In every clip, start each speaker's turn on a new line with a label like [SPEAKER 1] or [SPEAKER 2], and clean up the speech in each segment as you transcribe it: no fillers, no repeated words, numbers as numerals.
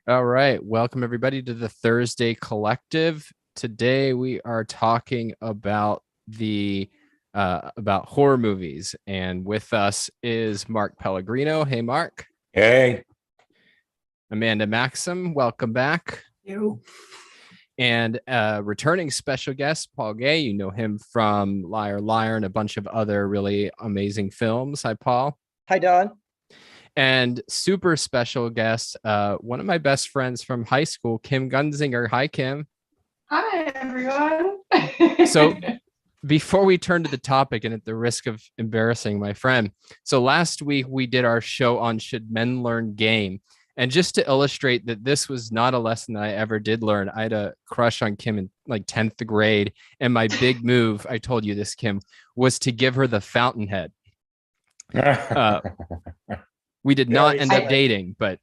[SPEAKER 1] All right. Welcome everybody to the Thursday Collective. Today we are talking about the about horror movies, and with us is Mark Pellegrino. Hey, Mark.
[SPEAKER 2] Hey,
[SPEAKER 1] Amanda Maxim, welcome back.
[SPEAKER 3] You.
[SPEAKER 1] And returning special guest, Paul Gay. You know him from Liar Liar and a bunch of other really amazing films. Hi, Paul.
[SPEAKER 3] Hi, Don.
[SPEAKER 1] And super special guest, one of my best friends from high school, Kim Gunzinger. Hi, Kim.
[SPEAKER 4] Hi, everyone.
[SPEAKER 1] So before we turn to the topic, and at the risk of embarrassing my friend, so last week we did our show on Should Men Learn Game. And just to illustrate that this was not a lesson that I ever did learn, I had a crush on Kim in like 10th grade. And my big move, I told you this, Kim, was to give her the fountainhead. We did not end up dating, but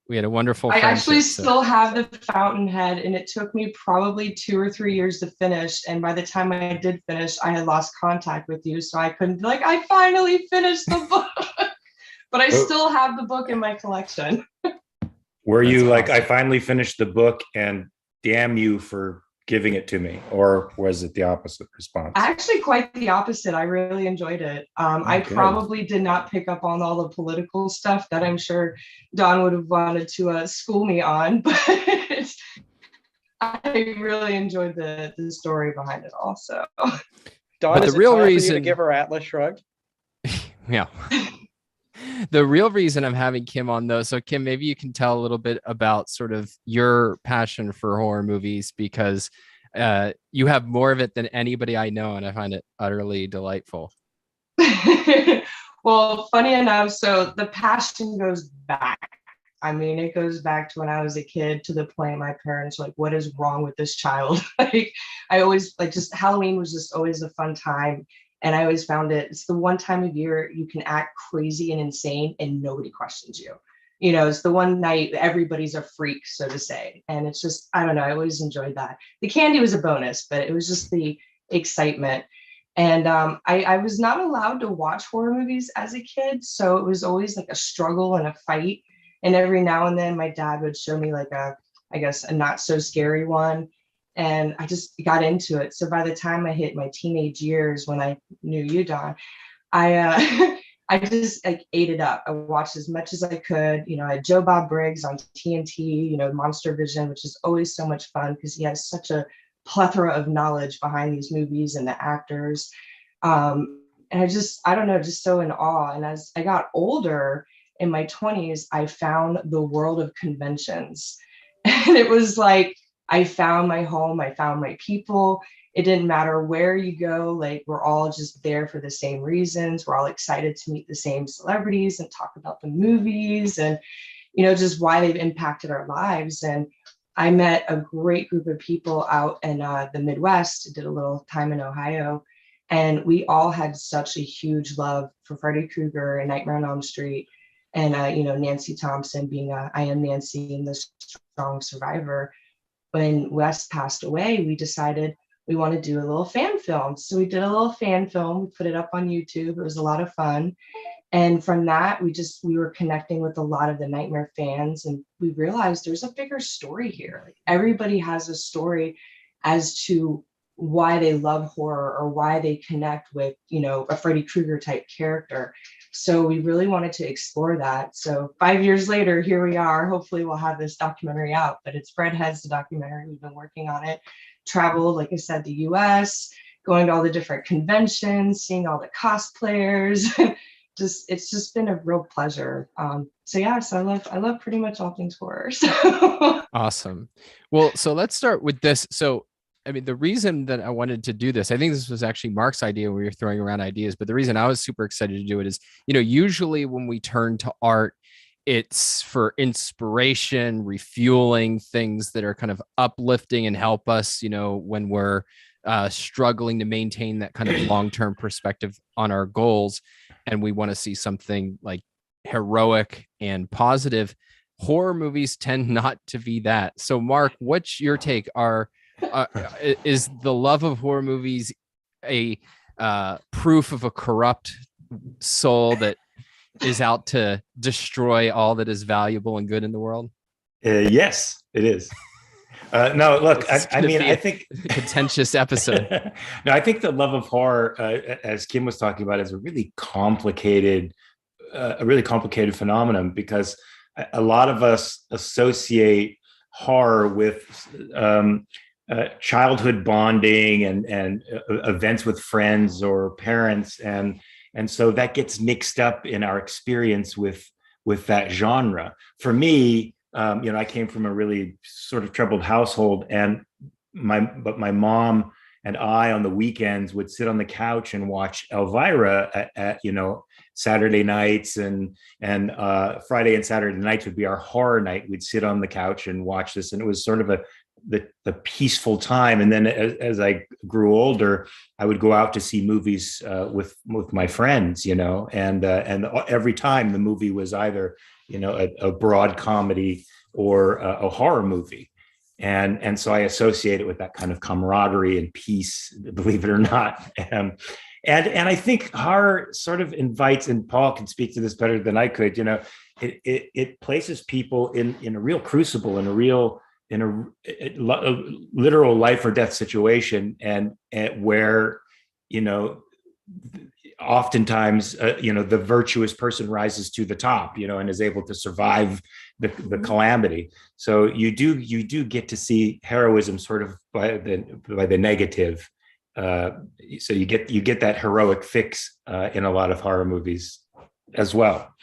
[SPEAKER 1] we had a wonderful
[SPEAKER 4] I
[SPEAKER 1] friendship.
[SPEAKER 4] actually still have the fountainhead, and it took me probably 2 or 3 years to finish. And by the time I did finish, I had lost contact with you, so I couldn't be like, I finally finished the book. But I still have the book in my collection.
[SPEAKER 2] were you
[SPEAKER 1] That's
[SPEAKER 2] like,
[SPEAKER 1] awesome.
[SPEAKER 2] I finally finished the book and damn you for giving it to me? Or was it the opposite response?
[SPEAKER 4] Actually, quite the opposite. I really enjoyed it. I
[SPEAKER 2] good.
[SPEAKER 4] probably did not pick up on all the political stuff that I'm sure Don would have wanted to school me on, but I really enjoyed the story behind it also.
[SPEAKER 3] Don,
[SPEAKER 1] But
[SPEAKER 3] is
[SPEAKER 1] the real
[SPEAKER 3] it time for you
[SPEAKER 1] reason-
[SPEAKER 3] to give her Atlas Shrugged?
[SPEAKER 1] Yeah. The real reason I'm having Kim on, though, so Kim, maybe you can tell a little bit about sort of your passion for horror movies, because you have more of it than anybody I know, and I find it utterly delightful.
[SPEAKER 4] Well, funny enough, so the passion goes back. I mean, it goes back to when I was a kid, to the point my parents were like, what is wrong with this child? Like, I always like, just Halloween was just always a fun time. And I always found it's the one time of year you can act crazy and insane and nobody questions you. You know, it's the one night everybody's a freak, so to say. And it's just, I don't know, I always enjoyed that. The candy was a bonus, but it was just the excitement. And I was not allowed to watch horror movies as a kid. So it was always like a struggle and a fight. And every now and then my dad would show me like I guess, a not so scary one. And I just got into it. So by the time I hit my teenage years, when I knew you, Don, I I just like ate it up. I watched as much as I could. You know, I had Joe Bob Briggs on TNT, you know, Monster Vision, which is always so much fun because he has such a plethora of knowledge behind these movies and the actors. And I don't know, just so in awe. And as I got older in my 20s, I found the world of conventions. And it was like, I found my home, I found my people. It didn't matter where you go, like we're all just there for the same reasons. We're all excited to meet the same celebrities and talk about the movies and, you know, just why they've impacted our lives. And I met a great group of people out in the Midwest, did a little time in Ohio, and we all had such a huge love for Freddy Krueger and Nightmare on Elm Street. And, you know, Nancy Thompson being I Am Nancy and the strong survivor. When Wes passed away, we decided we want to do a little fan film. So we did a little fan film. We put it up on YouTube. It was a lot of fun. And from that, we were connecting with a lot of the Nightmare fans. And we realized there's a bigger story here. Like, everybody has a story as to why they love horror or why they connect with, you know, a Freddy Krueger type character. So we really wanted to explore that. So 5 years later, here we are. Hopefully we'll have this documentary out, but it's Fred Heads, the documentary. We've been working on it, traveled, like I said, the US, going to all the different conventions, seeing all the cosplayers. It's just been a real pleasure. So I love pretty much all things horror. So.
[SPEAKER 1] Awesome. Well, so let's start with this. So, I mean, the reason that I wanted to do this, I think this was actually Mark's idea when we were throwing around ideas, but the reason I was super excited to do it is, you know, usually when we turn to art, it's for inspiration, refueling things that are kind of uplifting and help us, you know, when we're struggling to maintain that kind of long-term perspective on our goals. And we want to see something like heroic and positive. Horror movies tend not to be that. So, Mark, what's your take? Is the love of horror movies a proof of a corrupt soul that is out to destroy all that is valuable and good in the world?
[SPEAKER 2] Yes, it is. No, look, I mean, I think
[SPEAKER 1] contentious episode.
[SPEAKER 2] No, I think the love of horror, as Kim was talking about, is a really complicated phenomenon, because a lot of us associate horror with childhood bonding and events with friends or parents, and so that gets mixed up in our experience with that genre. For me, I came from a really sort of troubled household, and my mom and I on the weekends would sit on the couch and watch Elvira at Saturday nights, and Friday and Saturday nights would be our horror night. We'd sit on the couch and watch this, and it was sort of the peaceful time. And then as I grew older, I would go out to see movies with my friends, and every time the movie was either a broad comedy or a horror movie. And so I associate it with that kind of camaraderie and peace, believe it or not. And I think horror sort of invites, and Paul can speak to this better than I could, it places people in a real crucible, in a literal life or death situation, and where, oftentimes, the virtuous person rises to the top, and is able to survive the calamity. So you do get to see heroism sort of by the negative. So you get that heroic fix in a lot of horror movies as well.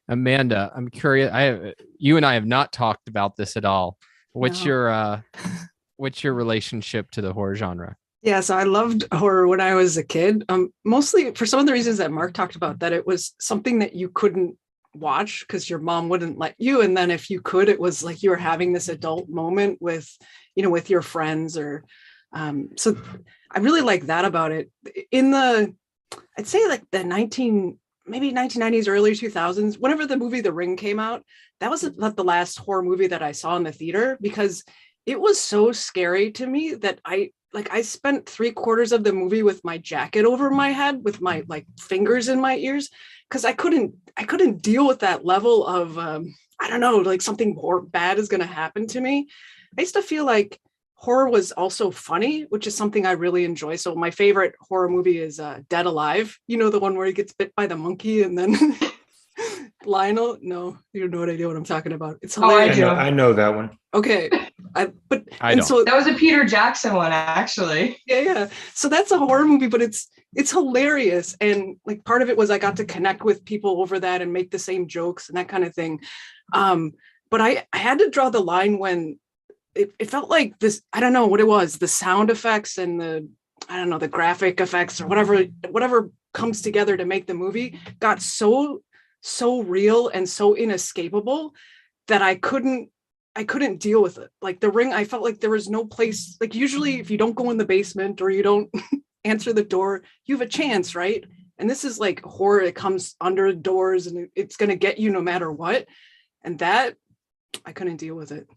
[SPEAKER 1] Amanda, I'm curious. You and I have not talked about this at all. What's your relationship to the horror genre?
[SPEAKER 3] Yeah, so I loved horror when I was a kid, mostly for some of the reasons that Mark talked about, that it was something that you couldn't watch because your mom wouldn't let you. And then if you could, it was like you were having this adult moment with your friends, or so I really like that about it. I'd say like the 1990s, early 2000s, whenever the movie The Ring came out, that was not the last horror movie that I saw in the theater, because it was so scary to me that I spent 3/4 of the movie with my jacket over my head, with my fingers in my ears, because I couldn't deal with that level of I don't know, like something more bad is going to happen to me. I used to feel like horror was also funny, which is something I really enjoy. So my favorite horror movie is Dead Alive. The one where he gets bit by the monkey and then Lionel. No, you have no idea what I'm talking about. It's hilarious.
[SPEAKER 2] I know that one.
[SPEAKER 3] Okay.
[SPEAKER 1] I don't.
[SPEAKER 3] So
[SPEAKER 4] that was a Peter Jackson one, actually.
[SPEAKER 3] Yeah. So that's a horror movie, but it's hilarious. And like part of it was I got to connect with people over that and make the same jokes and that kind of thing. But I had to draw the line when it felt like this, I don't know what it was, the sound effects and the graphic effects or whatever comes together to make the movie got so real and so inescapable that I couldn't deal with it. Like The Ring, I felt like there was no place, like usually if you don't go in the basement or you don't answer the door, you have a chance, right? And this is like horror, it comes under doors and it's going to get you no matter what. And that, I couldn't deal with it.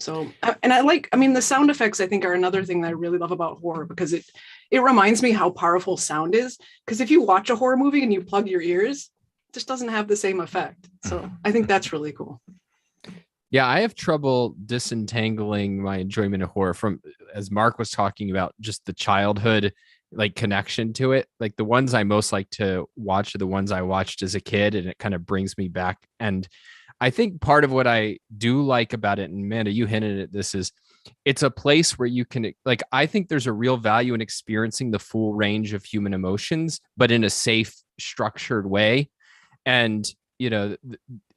[SPEAKER 3] So, and the sound effects, I think, are another thing that I really love about horror, because it reminds me how powerful sound is. Because if you watch a horror movie and you plug your ears, it just doesn't have the same effect. So I think that's really cool.
[SPEAKER 1] Yeah, I have trouble disentangling my enjoyment of horror from, as Mark was talking about, just the childhood connection to it. Like the ones I most like to watch are the ones I watched as a kid, and it kind of brings me back. And I think part of what I do like about it, and Amanda, you hinted at this, is it's a place where you can, I think there's a real value in experiencing the full range of human emotions, but in a safe, structured way. And,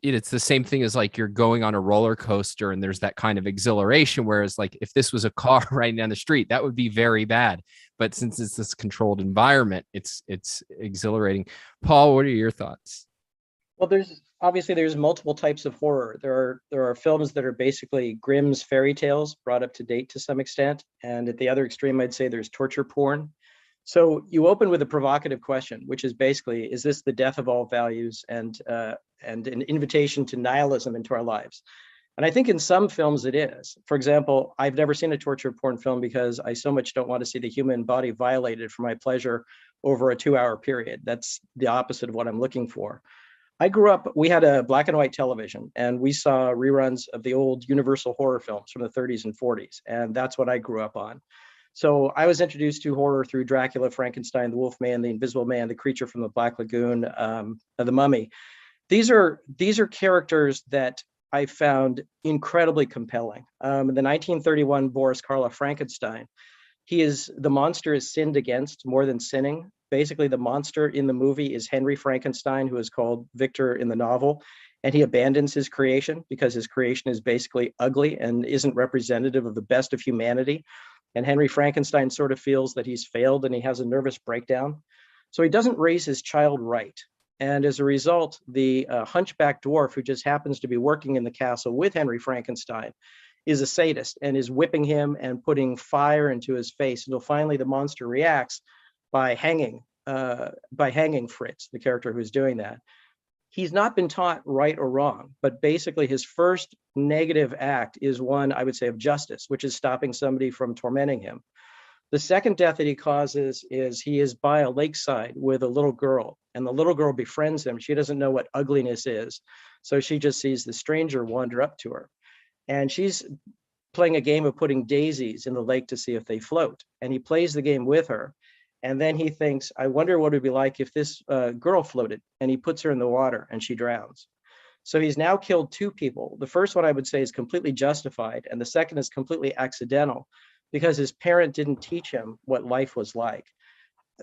[SPEAKER 1] it's the same thing as you're going on a roller coaster and there's that kind of exhilaration. Whereas if this was a car riding down the street, that would be very bad. But since it's this controlled environment, it's exhilarating. Paul, what are your thoughts?
[SPEAKER 5] Well, there's multiple types of horror. There are films that are basically Grimm's fairy tales brought up to date to some extent. And at the other extreme, I'd say there's torture porn. So you open with a provocative question, which is basically, is this the death of all values and an invitation to nihilism into our lives? And I think in some films it is. For example, I've never seen a torture porn film because I so much don't want to see the human body violated for my pleasure over a 2-hour period. That's the opposite of what I'm looking for. I grew up, we had a black and white television, and we saw reruns of the old Universal horror films from the 30s and 40s. And that's what I grew up on. So I was introduced to horror through Dracula, Frankenstein, the Wolfman, the Invisible Man, the Creature from the Black Lagoon, the Mummy. These are characters that I found incredibly compelling. In the 1931 Boris Karloff Frankenstein, the monster is sinned against more than sinning. Basically, the monster in the movie is Henry Frankenstein, who is called Victor in the novel, and he abandons his creation because his creation is basically ugly and isn't representative of the best of humanity. And Henry Frankenstein sort of feels that he's failed and he has a nervous breakdown. So he doesn't raise his child right. And as a result, the hunchback dwarf who just happens to be working in the castle with Henry Frankenstein is a sadist and is whipping him and putting fire into his face until finally the monster reacts by hanging Fritz, the character who's doing that. He's not been taught right or wrong, but basically his first negative act is one, I would say, of justice, which is stopping somebody from tormenting him. The second death that he causes is he is by a lakeside with a little girl, and the little girl befriends him. She doesn't know what ugliness is, so she just sees the stranger wander up to her. And she's playing a game of putting daisies in the lake to see if they float. And he plays the game with her. And then he thinks, I wonder what it would be like if this girl floated. And he puts her in the water and she drowns. So he's now killed two people. The first one I would say is completely justified. And the second is completely accidental because his parent didn't teach him what life was like.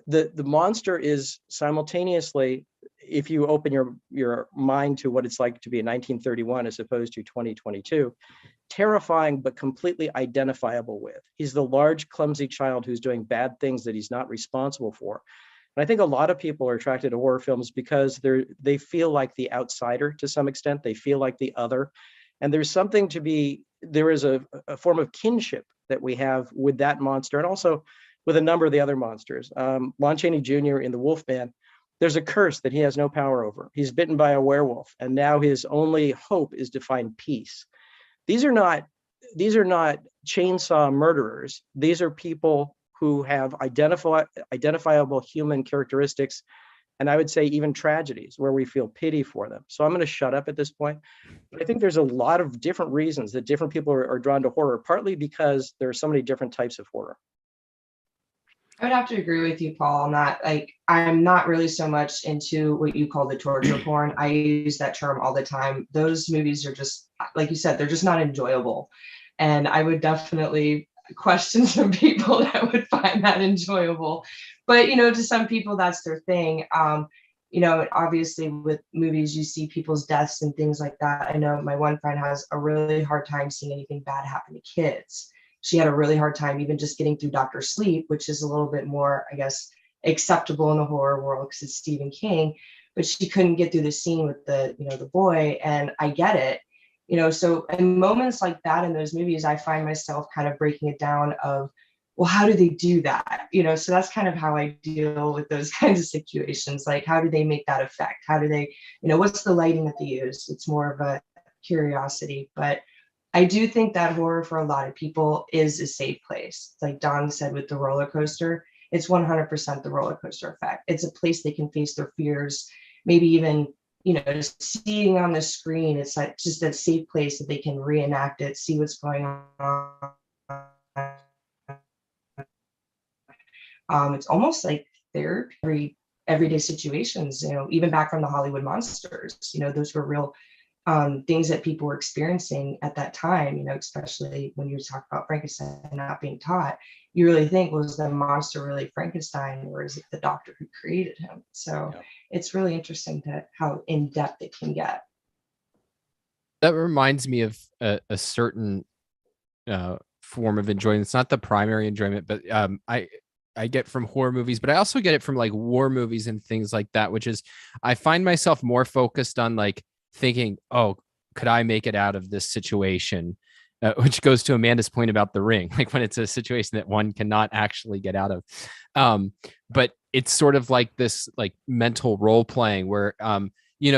[SPEAKER 5] The monster is simultaneously, if you open your mind to what it's like to be in 1931 as opposed to 2022, terrifying but completely identifiable with. He's the large, clumsy child who's doing bad things that he's not responsible for. And I think a lot of people are attracted to horror films because they feel like the outsider to some extent. They feel like the other. And there is a form of kinship that we have with that monster and also with a number of the other monsters. Lon Chaney Jr. in The Wolfman, there's a curse that he has no power over. He's bitten by a werewolf, and now his only hope is to find peace. These are not chainsaw murderers. These are people who have identifiable human characteristics, and I would say even tragedies where we feel pity for them. So I'm going to shut up at this point. But I think there's a lot of different reasons that different people are drawn to horror, partly because there are so many different types of horror.
[SPEAKER 4] I would have to agree with you, Paul, on that. Like, I'm not really so much into what you call the torture porn. I use that term all the time. Those movies are just, like you said, they're just not enjoyable. And I would definitely question some people that would find that enjoyable. But, to some people, that's their thing. Obviously with movies, you see people's deaths and things like that. I know my one friend has a really hard time seeing anything bad happen to kids. She had a really hard time even just getting through Dr. Sleep, which is a little bit more, I guess, acceptable in the horror world because it's Stephen King, but she couldn't get through the scene with the boy. And I get it, so in moments like that in those movies, I find myself kind of breaking it down of, well, how do they do that? So that's kind of how I deal with those kinds of situations. Like, how do they make that effect? How do they, what's the lighting that they use? It's more of a curiosity, but I do think that horror for a lot of people is a safe place. Like Don said with the roller coaster, it's 100% the roller coaster effect. It's a place they can face their fears, maybe even, just seeing on the screen. It's like just a safe place that they can reenact it, see what's going on. It's almost like therapy, everyday situations, even back from the Hollywood monsters, those were real things that people were experiencing at that time, especially when you talk about Frankenstein not being taught, you really think, was the monster really Frankenstein, or is it the doctor who created him? So yeah. It's really interesting how in depth it can get.
[SPEAKER 1] That reminds me of a certain form of enjoyment. It's not the primary enjoyment, but I get from horror movies, but I also get it from like war movies and things like that, which is I find myself more focused on like thinking, oh, could I make it out of this situation? Which goes to Amanda's point about The Ring, like when it's a situation that one cannot actually get out of. But it's sort of like this like mental role playing where,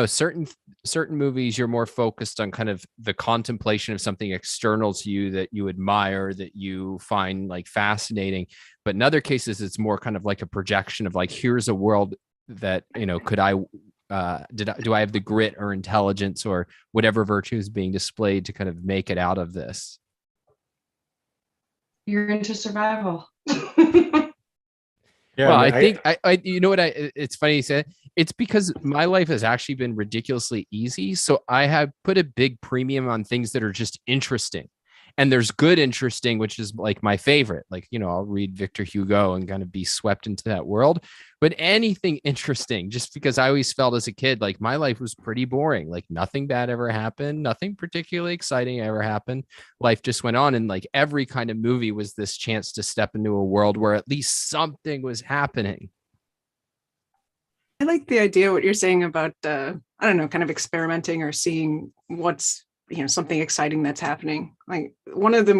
[SPEAKER 1] certain movies you're more focused on kind of the contemplation of something external to you that you admire, that you find like fascinating. But in other cases, it's more kind of like a projection of like, here's a world that, could I do I have the grit or intelligence or whatever virtue is being displayed to kind of make it out of this?
[SPEAKER 4] You're into survival.
[SPEAKER 2] Yeah,
[SPEAKER 1] Well,
[SPEAKER 2] I mean,
[SPEAKER 1] I think you know what it's funny you said. It's because my life has actually been ridiculously easy. So I have put a big premium on things that are just interesting. And there's good interesting, which is like my favorite. Like, you know, I'll read Victor Hugo and kind of be swept into that world. But anything interesting, just because I always felt as a kid, like my life was pretty boring. Like nothing bad ever happened, nothing particularly exciting ever happened. Life just went on. And like every kind of movie was this chance to step into a world where at least something was happening.
[SPEAKER 3] I like the idea what you're saying about I don't know, kind of experimenting or seeing what's, you know, something exciting that's happening. Like one of the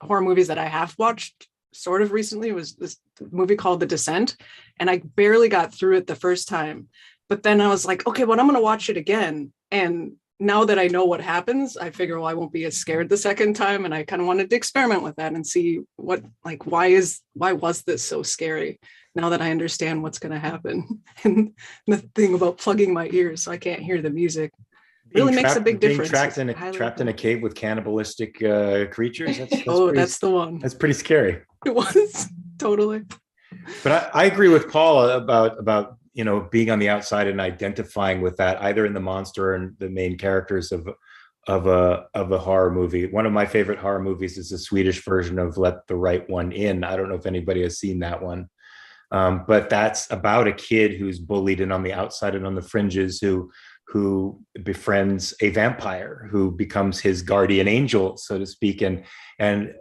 [SPEAKER 3] horror movies that I have watched sort of recently was this movie called The Descent, and I barely got through it the first time. But then I was like, okay, well, I'm going to watch it again. And now that I know what happens, I figure, well, I won't be as scared the second time. And I kind of wanted to experiment with that and see what, like, why was this so scary? Now that I understand what's going to happen. And the thing about plugging my ears so I can't hear the music really makes a big difference.
[SPEAKER 2] Being trapped in a cave with cannibalistic creatures.
[SPEAKER 3] That's the one.
[SPEAKER 2] That's pretty scary.
[SPEAKER 3] It was totally.
[SPEAKER 2] But I agree with Paul about you know, being on the outside and identifying with that, either in the monster and the main characters of a horror movie. One of my favorite horror movies is the Swedish version of Let the Right One In. I don't know if anybody has seen that one. But that's about a kid who's bullied and on the outside and on the fringes, who befriends a vampire who becomes his guardian angel, so to speak. And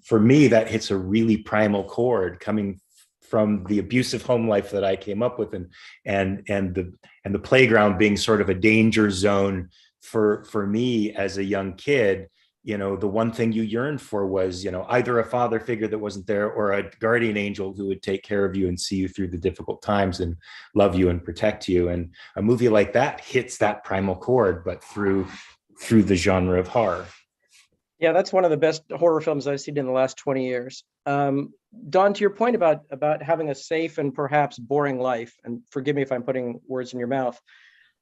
[SPEAKER 2] for me, that hits a really primal chord coming from the abusive home life that I came up with, and the playground being sort of a danger zone for me as a young kid. You know, the one thing you yearned for was, you know, either a father figure that wasn't there or a guardian angel who would take care of you and see you through the difficult times and love you and protect you. And a movie like that hits that primal chord, but through the genre of horror.
[SPEAKER 5] Yeah, that's one of the best horror films I've seen in the last 20 years. Don, to your point about having a safe and perhaps boring life, and forgive me if I'm putting words in your mouth,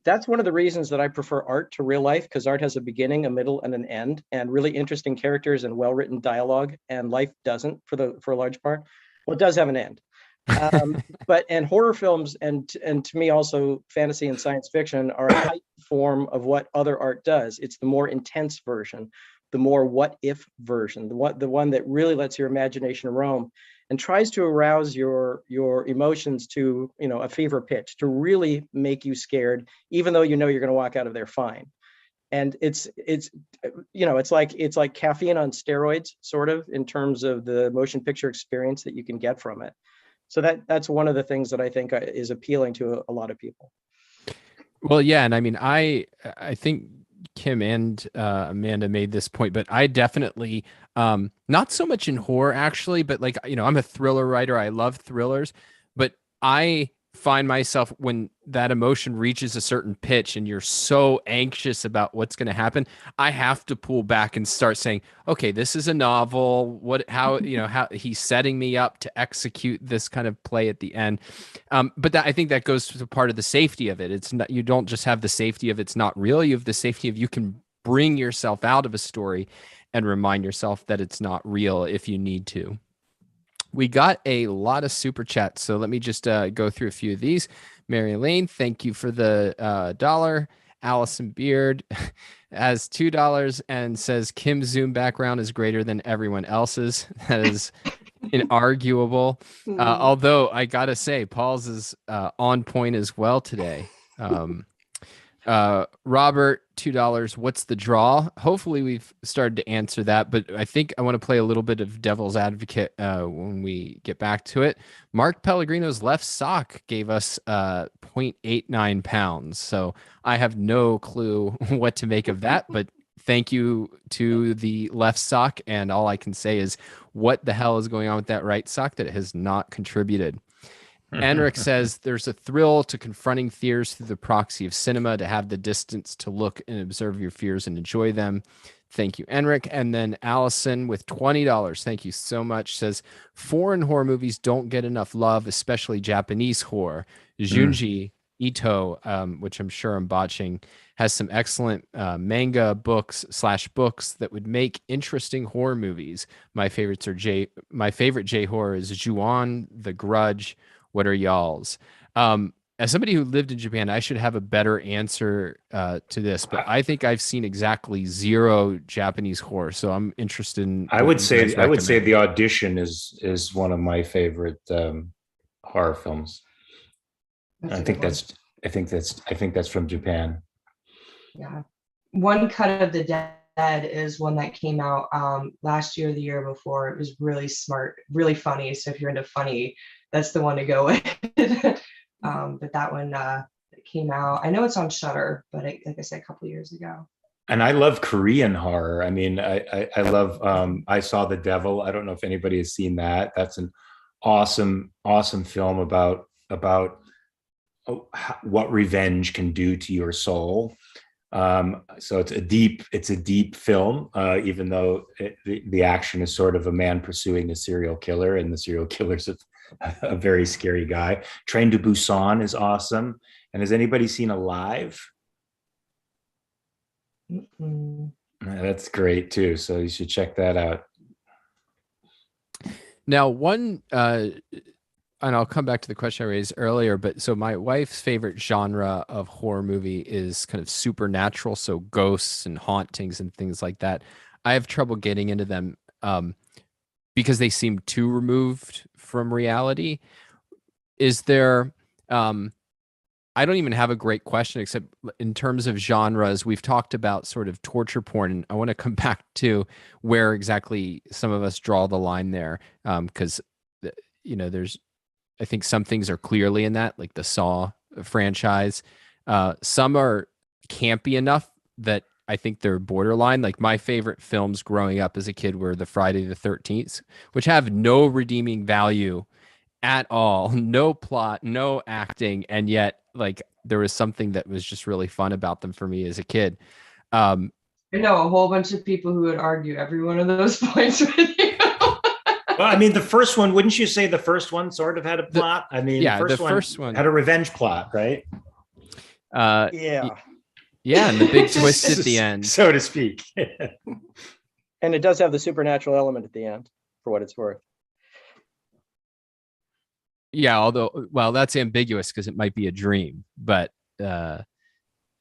[SPEAKER 5] that's one of the reasons that I prefer art to real life, because art has a beginning, a middle, and an end, and really interesting characters and well-written dialogue, and life doesn't for a large part. Well, it does have an end. And horror films and to me also fantasy and science fiction are a heightened form of what other art does. It's the more intense version, the more what if version, the one that really lets your imagination roam and tries to arouse your emotions to, you know, a fever pitch, to really make you scared, even though you know you're going to walk out of there fine. And it's you know, it's like caffeine on steroids, sort of, in terms of the motion picture experience that you can get from it. So that's one of the things that I think is appealing to a lot of people.
[SPEAKER 1] Well, yeah, and I mean, I think Kim and Amanda made this point, but I definitely not so much in horror actually, but like, you know, I'm a thriller writer. I love thrillers, but I find myself when that emotion reaches a certain pitch and you're so anxious about what's going to happen, I have to pull back and start saying, okay, this is a novel. How he's setting me up to execute this kind of play at the end. But I think that goes to part of the safety of it. It's not, you don't just have the safety of it's not real. You have the safety of you can bring yourself out of a story and remind yourself that it's not real if you need to. We got a lot of super chats, so let me just go through a few of these. Mary Lane, thank you for the dollar. Allison Beard has $2 and says Kim's Zoom background is greater than everyone else's. That is inarguable. Although I gotta say, Paul's is on point as well today. Robert, $2. What's the draw? Hopefully we've started to answer that, but I think I want to play a little bit of devil's advocate when we get back to it. Mark Pellegrino's left sock gave us 0.89 pounds. So I have no clue what to make of that, but thank you to the left sock. And all I can say is what the hell is going on with that right sock that has not contributed. Enric says there's a thrill to confronting fears through the proxy of cinema, to have the distance to look and observe your fears and enjoy them. Thank you, Enric. And then Allison with $20. Thank you so much. Says foreign horror movies don't get enough love, especially Japanese horror. Junji Ito, which I'm sure I'm botching, has some excellent manga books / books that would make interesting horror movies. My favorite J horror is Ju-on, The Grudge. What are y'all's? As somebody who lived in Japan, I should have a better answer to this, but I think I've seen exactly 0 Japanese horror, so I'm interested in.
[SPEAKER 2] I would say The Audition is one of my favorite horror films. I think that's from Japan.
[SPEAKER 4] Yeah. One Cut of the Dead is one that came out last year or the year before. It was really smart, really funny. So if you're into funny, that's the one to go with. But that one came out. I know it's on Shudder, but like I said, a couple years ago.
[SPEAKER 2] And I love Korean horror. I mean, I love I Saw the Devil. I don't know if anybody has seen that. That's an awesome film about what revenge can do to your soul. So it's a deep film, even though the action is sort of a man pursuing a serial killer, and the serial killer's a very scary guy. Train to Busan is awesome. And has anybody seen Alive? That's great too. So you should check that out.
[SPEAKER 1] Now, and I'll come back to the question I raised earlier, but so my wife's favorite genre of horror movie is kind of supernatural, so ghosts and hauntings and things like that. I have trouble getting into them because they seem too removed from reality. Is there I don't even have a great question, except in terms of genres, we've talked about sort of torture porn. And I want to come back to where exactly some of us draw the line there. Because, I think some things are clearly in that, like the Saw franchise. Some are campy enough that I think they're borderline. Like my favorite films growing up as a kid were the Friday the 13th, which have no redeeming value at all, no plot, no acting, and yet like there was something that was just really fun about them for me as a kid.
[SPEAKER 4] I know a whole bunch of people who would argue every one of those points with you.
[SPEAKER 2] Well, I mean, the first one, wouldn't you say the first one sort of had a plot? The first one had a revenge plot, right?
[SPEAKER 5] Yeah,
[SPEAKER 1] and the big twist at the end,
[SPEAKER 2] so to speak.
[SPEAKER 5] And it does have the supernatural element at the end, for what it's worth.
[SPEAKER 1] Yeah, although, well, that's ambiguous because it might be a dream. But I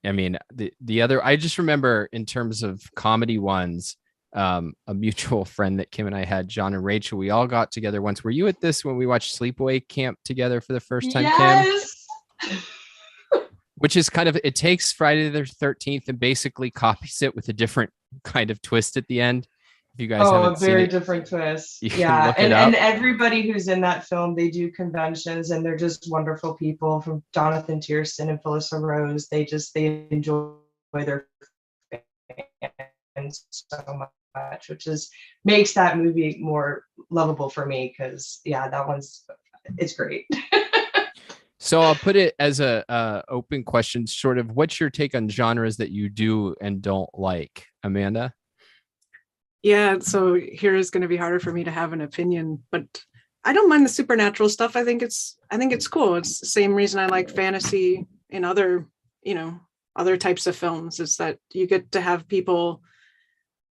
[SPEAKER 1] mean, the other, I just remember in terms of comedy ones, a mutual friend that Kim and I had, John and Rachel, we all got together once. Were you at this when we watched Sleepaway Camp together for the first time,
[SPEAKER 4] yes!
[SPEAKER 1] Kim? Which is kind of, it takes Friday the 13th and basically copies it with a different kind of twist at the end. If you guys haven't seen it,
[SPEAKER 4] a very different twist. Yeah, and everybody who's in that film, they do conventions, and they're just wonderful people. From Jonathan Tiersten and Phyllis Rose, they enjoy their fans so much, which makes that movie more lovable for me. Because it's great.
[SPEAKER 1] So I'll put it as a open question, sort of. What's your take on genres that you do and don't like, Amanda?
[SPEAKER 3] Yeah, so here is going to be harder for me to have an opinion, but I don't mind the supernatural stuff. I think it's cool. It's the same reason I like fantasy in other types of films, is that you get to have people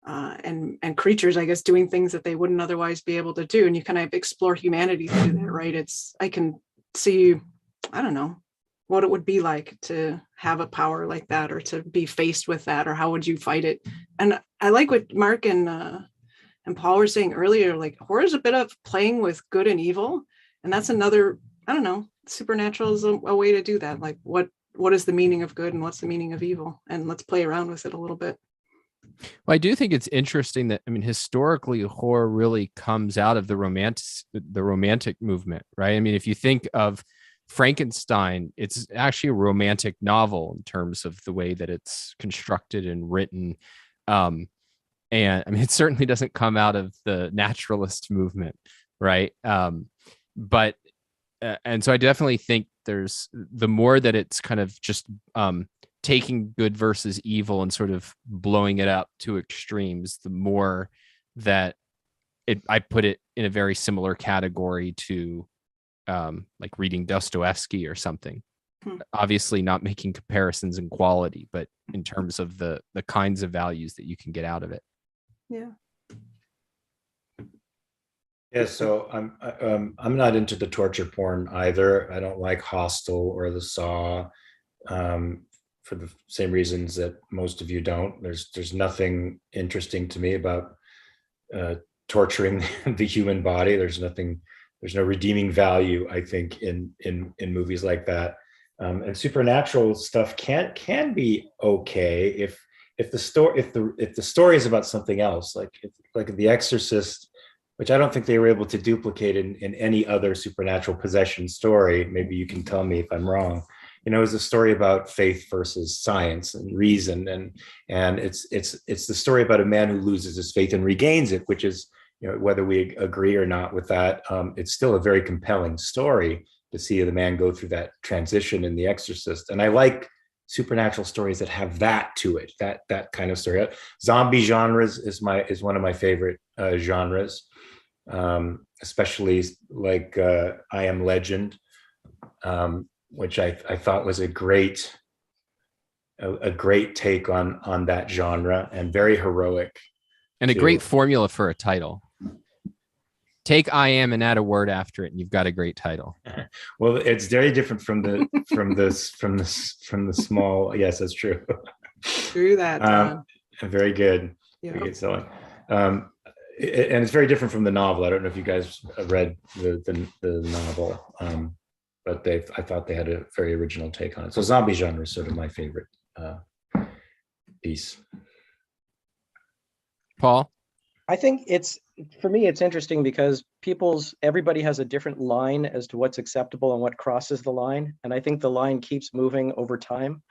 [SPEAKER 3] and creatures, I guess, doing things that they wouldn't otherwise be able to do, and you kind of explore humanity through that, right? I can see, I don't know, what it would be like to have a power like that, or to be faced with that, or how would you fight it? And I like what Mark and Paul were saying earlier, like horror is a bit of playing with good and evil. And that's another, I don't know, supernatural is a way to do that. Like what is the meaning of good and what's the meaning of evil? And let's play around with it a little bit.
[SPEAKER 1] Well, I do think it's interesting that, I mean, historically, horror really comes out of the romantic movement, right? I mean, if you think of Frankenstein, it's actually a romantic novel in terms of the way that it's constructed and written. And I mean, it certainly doesn't come out of the naturalist movement, right? And so I definitely think there's, the more that it's kind of just taking good versus evil and sort of blowing it up to extremes, the more that I put it in a very similar category to like reading Dostoevsky or something. Obviously not making comparisons in quality, but in terms of the kinds of values that you can get out of it.
[SPEAKER 3] Yeah.
[SPEAKER 2] Yeah, so I'm not into the torture porn either. I don't like Hostel or The Saw, for the same reasons that most of you don't. There's nothing interesting to me about torturing the human body. There's no redeeming value, I think, in movies like that. And supernatural stuff can be okay if the story is about something else, like The Exorcist, which I don't think they were able to duplicate in any other supernatural possession story. Maybe you can tell me if I'm wrong. It's a story about faith versus science and reason, and it's the story about a man who loses his faith and regains it, which is, whether we agree or not with that, it's still a very compelling story to see the man go through that transition in The Exorcist. And I like supernatural stories that have that to it, that kind of story. Zombie genres is one of my favorite genres, especially like I Am Legend, which I thought was a great take on that genre, and very heroic.
[SPEAKER 1] And a great formula for a title. Take I Am and add a word after it, and you've got a great title.
[SPEAKER 2] Well, it's very different from the small. Yes, that's true.
[SPEAKER 3] True that.
[SPEAKER 2] Very good.
[SPEAKER 3] Yeah.
[SPEAKER 2] Very good selling. And it's very different from the novel. I don't know if you guys read the novel, but I thought they had a very original take on it. So zombie genre is sort of my favorite piece.
[SPEAKER 1] Paul?
[SPEAKER 5] I think for me, it's interesting because everybody has a different line as to what's acceptable and what crosses the line. And I think the line keeps moving over time.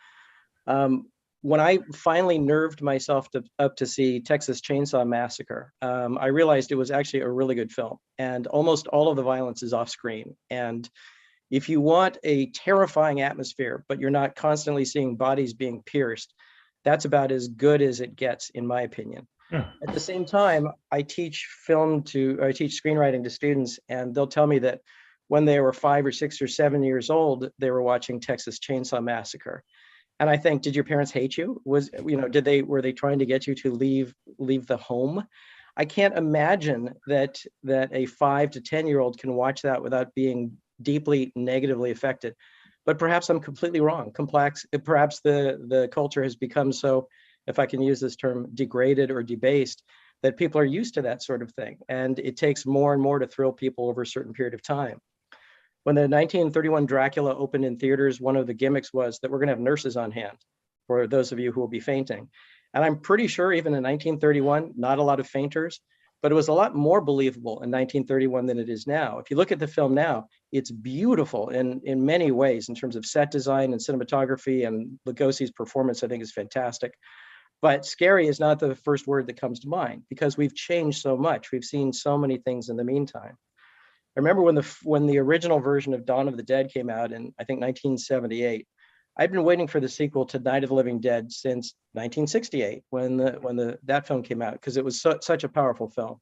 [SPEAKER 5] When I finally nerved myself up to see Texas Chainsaw Massacre, I realized it was actually a really good film, and almost all of the violence is off screen. And if you want a terrifying atmosphere, but you're not constantly seeing bodies being pierced, that's about as good as it gets, in my opinion.
[SPEAKER 2] Yeah.
[SPEAKER 5] At the same time, I teach screenwriting to students, and they'll tell me that when they were 5 or 6 or 7 years old, they were watching Texas Chainsaw Massacre. And I think, did your parents hate you? Were they trying to get you to leave the home? I can't imagine that a 5 to 10-year-old can watch that without being deeply negatively affected. But perhaps I'm completely wrong. Perhaps the culture has become so, if I can use this term, degraded or debased, that people are used to that sort of thing. And it takes more and more to thrill people over a certain period of time. When the 1931 Dracula opened in theaters, one of the gimmicks was that we're going to have nurses on hand for those of you who will be fainting. And I'm pretty sure even in 1931, not a lot of fainters, but it was a lot more believable in 1931 than it is now. If you look at the film now, it's beautiful in many ways in terms of set design and cinematography, and Lugosi's performance, I think, is fantastic. But scary is not the first word that comes to mind because we've changed so much. We've seen so many things in the meantime. I remember when the original version of Dawn of the Dead came out in, I think, 1978. I'd been waiting for the sequel to Night of the Living Dead since 1968 when that film came out, because it was such a powerful film.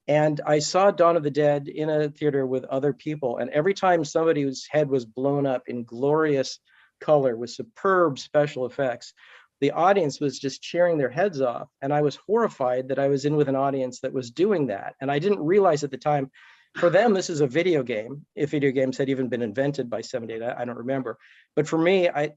[SPEAKER 5] And I saw Dawn of the Dead in a theater with other people, and every time somebody's head was blown up in glorious color with superb special effects, the audience was just cheering their heads off. And I was horrified that I was in with an audience that was doing that. And I didn't realize at the time, for them, this is a video game, if video games had even been invented by 78, I don't remember. But for me, I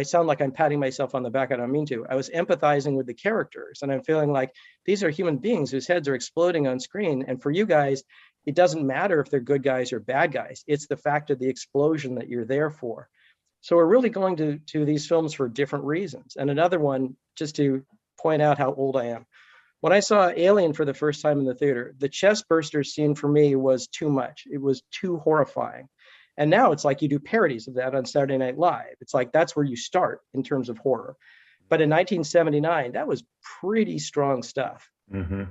[SPEAKER 5] sound like I'm patting myself on the back, I don't mean to. I was empathizing with the characters, and I'm feeling like these are human beings whose heads are exploding on screen. And for you guys, it doesn't matter if they're good guys or bad guys. It's the fact of the explosion that you're there for. So we're really going to these films for different reasons. And another one, just to point out how old I am. When I saw Alien for the first time in the theater, the chest burster scene for me was too much. It was too horrifying. And now it's like you do parodies of that on Saturday Night Live. It's like that's where you start in terms of horror. But in 1979, that was pretty strong stuff.
[SPEAKER 2] Mm-hmm.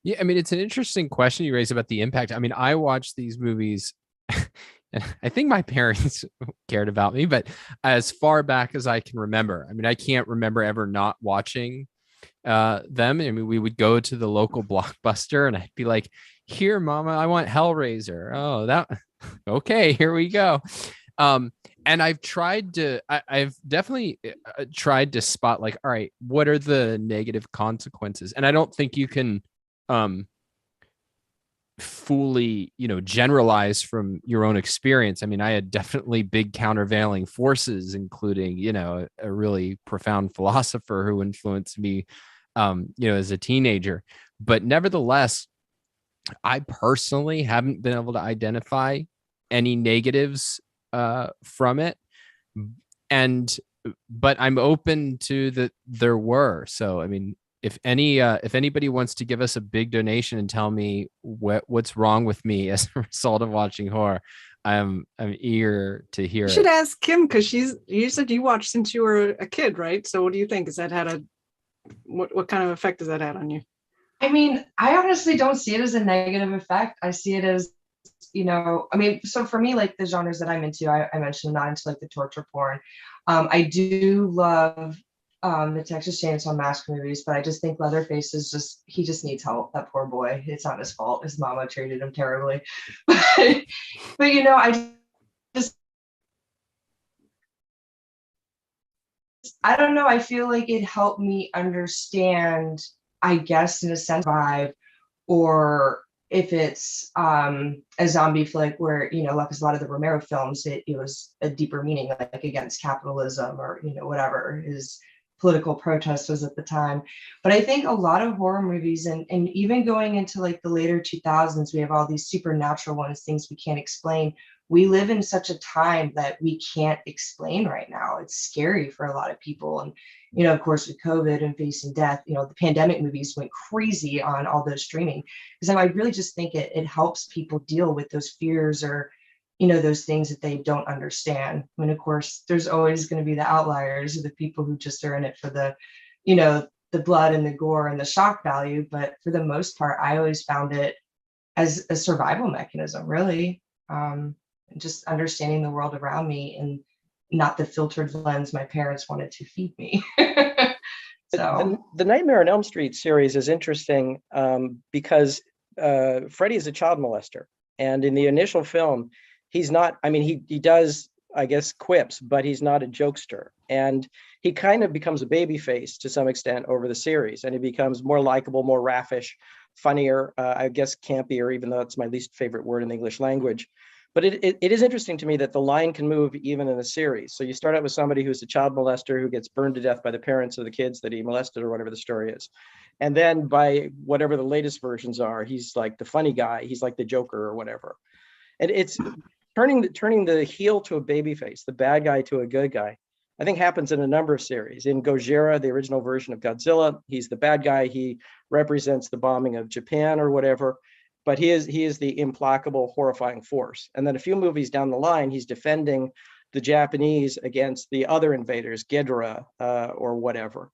[SPEAKER 1] Yeah, I mean, it's an interesting question you raised about the impact. I mean, I watched these movies, and I think my parents cared about me, but as far back as I can remember, I mean, I can't remember ever not watching them. I mean, we would go to the local Blockbuster, and I'd be like, "Here, Mama, I want Hellraiser." Oh, that okay, here we go. And I've tried to, I've definitely tried to spot like, all right, what are the negative consequences? And I don't think you can fully, generalize from your own experience. I mean, I had definitely big countervailing forces, including, a really profound philosopher who influenced me, as a teenager. But nevertheless, I personally haven't been able to identify any negatives from it, and but I'm open to that there were. So I mean, if anybody wants to give us a big donation and tell me what's wrong with me as a result of watching horror, I'm eager to hear
[SPEAKER 3] You should
[SPEAKER 1] it.
[SPEAKER 3] ask Kim, because you said you watched since you were a kid, right? So what do you think? Has that had what kind of effect has that had on you?
[SPEAKER 4] I mean, I honestly don't see it as a negative effect. I see it as, I mean, so for me, like the genres that I'm into, I mentioned I'm not into like the torture porn. I do love the Texas Chainsaw Massacre movies, but I just think Leatherface he just needs help. That poor boy. It's not his fault. His mama treated him terribly. But just, I don't know. I feel like it helped me understand, I guess, in a sense, vibe, or if it's a zombie flick where, like a lot of the Romero films, it was a deeper meaning, like against capitalism or, whatever his political protest was at the time. But I think a lot of horror movies, and even going into like the later 2000s, we have all these supernatural ones, things we can't explain. We live in such a time that we can't explain right now. It's scary for a lot of people. And, of course, with COVID and facing death, the pandemic movies went crazy on all those streaming. Because I really just think it helps people deal with those fears or, those things that they don't understand. I mean, of course, there's always going to be the outliers, or the people who just are in it for the, the blood and the gore and the shock value. But for the most part, I always found it as a survival mechanism, really. Just understanding the world around me and not the filtered lens my parents wanted to feed me. So
[SPEAKER 5] the Nightmare on Elm Street series is interesting because Freddy is a child molester, and in the initial film, he's not. I mean, he does, I guess, quips, but he's not a jokester, and he kind of becomes a baby face to some extent over the series, and he becomes more likable, more raffish, funnier, I guess campier, even though it's my least favorite word in the English language. But it is interesting to me that the line can move even in a series. So you start out with somebody who's a child molester who gets burned to death by the parents of the kids that he molested, or whatever the story is. And then by whatever the latest versions are, he's like the funny guy. He's like the Joker or whatever. And it's turning the heel to a baby face, the bad guy to a good guy, I think happens in a number of series. In Gojira, the original version of Godzilla, he's the bad guy. He represents the bombing of Japan or whatever. But he is the implacable, horrifying force. And then a few movies down the line, he's defending the Japanese against the other invaders, Ghidorah or whatever.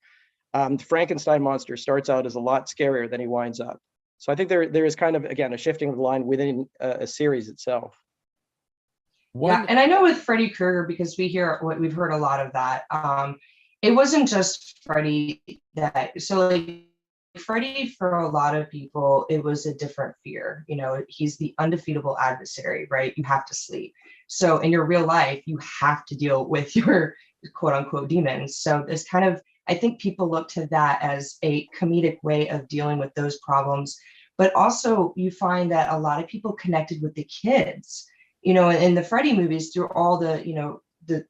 [SPEAKER 5] The Frankenstein monster starts out as a lot scarier than he winds up. So I think there is kind of, again, a shifting of the line within a series itself.
[SPEAKER 4] Yeah, and I know with Freddy Krueger, because we've heard a lot of that. It wasn't just Freddy that, so like Freddy, for a lot of people, it was a different fear. He's the undefeatable adversary, right? You have to sleep. So in your real life, you have to deal with your quote unquote demons. So this kind of, I think people look to that as a comedic way of dealing with those problems. But also you find that a lot of people connected with the kids, in the Freddy movies, through all the, the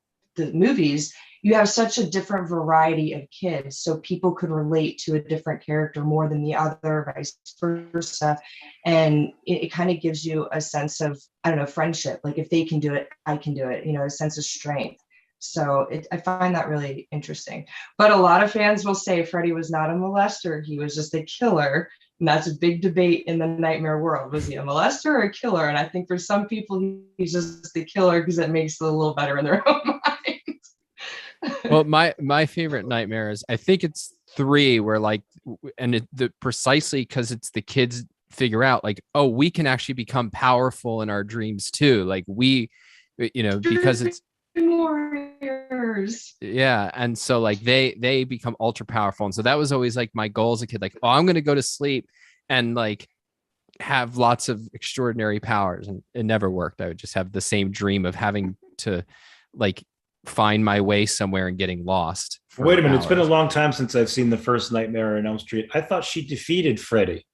[SPEAKER 4] movies, you have such a different variety of kids, so people could relate to a different character more than the other, vice versa. And it kind of gives you a sense of, I don't know, friendship. Like if they can do it, I can do it, a sense of strength. So I find that really interesting. But a lot of fans will say Freddy was not a molester. He was just a killer. And that's a big debate in the nightmare world. Was he a molester or a killer? And I think for some people, he's just a killer because it makes it a little better in their own mind.
[SPEAKER 1] Well, my favorite nightmares, I think it's 3, where like, and precisely because it's the kids figure out like, oh, we can actually become powerful in our dreams too. Like we, because it's
[SPEAKER 4] warriors.
[SPEAKER 1] Yeah, and so like they become ultra powerful, and so that was always like my goal as a kid. Like, oh, I'm gonna go to sleep, and like have lots of extraordinary powers, and it never worked. I would just have the same dream of having to like find my way somewhere and getting lost.
[SPEAKER 2] Wait a minute. It's been a
[SPEAKER 1] hours.
[SPEAKER 2] long time since I've seen the first Nightmare on Elm Street. I thought she defeated Freddy.